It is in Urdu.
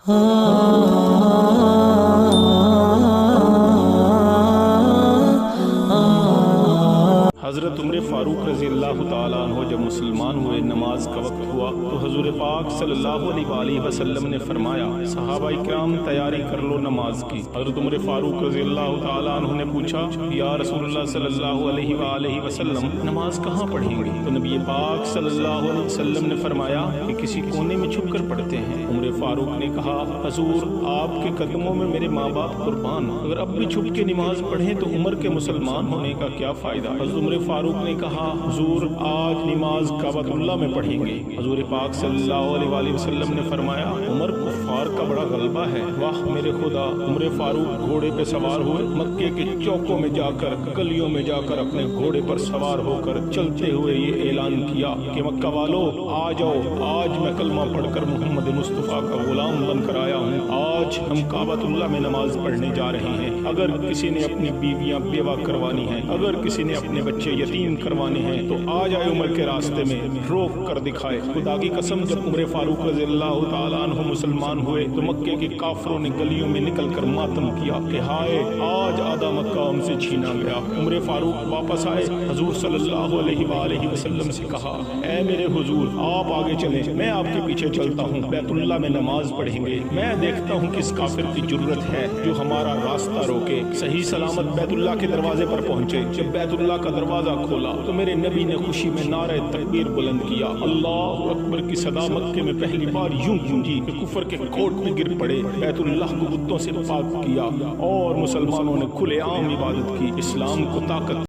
حضرت عمر فاروق رضی اللہ تعالیٰ عنہ جب مسلمان ہوئے، نماز کا وقت ہوا تو حضور پاک صلی اللہ علیہ وآلہ وسلم نے فرمایا صحابہ کرام تیاری کر لو نماز کی۔ حضرت عمر فاروق رضی اللہ تعالیٰ عنہ نے پوچھا یا رسول اللہ صلی اللہ علیہ وآلہ وسلم نماز کہاں پڑھیں گے؟ تو نبی پاک صلی اللہ علیہ وسلم نے فرمایا کہ کسی کونے میں چھپ کر پڑھتے ہیں۔ عمر فاروق نے کہا حضور آپ کے قدموں میں میرے ماں باپ قربان، اگر اب بھی چھپ کے نماز پڑھیں تو عمر کے مسلمان ہونے کا کیا فائدہ؟ حضرت عمر فاروق نے کہا حضور آج نماز کعبۃ اللہ میں پڑھیں گے۔ حضور پاک صلی اللہ علیہ وآلہ وسلم نے فرمایا عمر کفار کا بڑا غلبہ ہے۔ واہ میرے خدا! عمر فاروق گھوڑے پہ سوار ہوئے، مکے کے چوکوں میں جا کر، گلیوں میں جا کر اپنے گھوڑے پر سوار ہو کر چلتے ہوئے یہ اعلان کیا کہ مکہ والو آ جاؤ، آج میں کلمہ پڑھ کر محمد مصطفیٰ کا غلام بن کر آیا ہوں۔ آج ہم کعبۃ اللہ میں نماز پڑھنے جا رہے ہیں۔ اگر کسی نے اپنی بیویاں بیوہ کروانی ہیں، اگر کسی نے اپنے بچے یتیم کروانے ہیں تو آ جائے عمر کے راستے میں، روک کر دکھائے۔ خدا کی قسم جب عمر فاروق رضی اللہ تعالیٰ عنہ مسلمان ہوئے تو مکے کے کافروں نے گلیوں میں نکل کر ماتم کیا کہ ہائے آج آدھا مکہ ہم سے چھینا گیا۔ عمر فاروق واپس آئے، حضور صلی اللہ علیہ وآلہ وسلم سے کہا اے میرے حضور آپ آگے چلیں، میں آپ کے پیچھے چلتا ہوں، بیت اللہ میں نماز پڑھیں گے۔ میں دیکھتا ہوں کس کافر کی جرت ہے جو ہمارا راستہ روکے۔ صحیح سلامت بیت اللہ کے دروازے پر پہنچے۔ جب بیت اللہ کا دروازہ کھولا تو میرے نبی نے خوشی میں نعرہ تکبیر بلند کیا۔ اللہ اکبر کی صدا مکے میں پہلی بار یوں گونجی کہ کفر کے کوٹ میں گر پڑے، بیت اللہ کو بتوں سے پاک کیا اور مسلمانوں نے کھلے عام عبادت کی۔ اسلام کو طاقت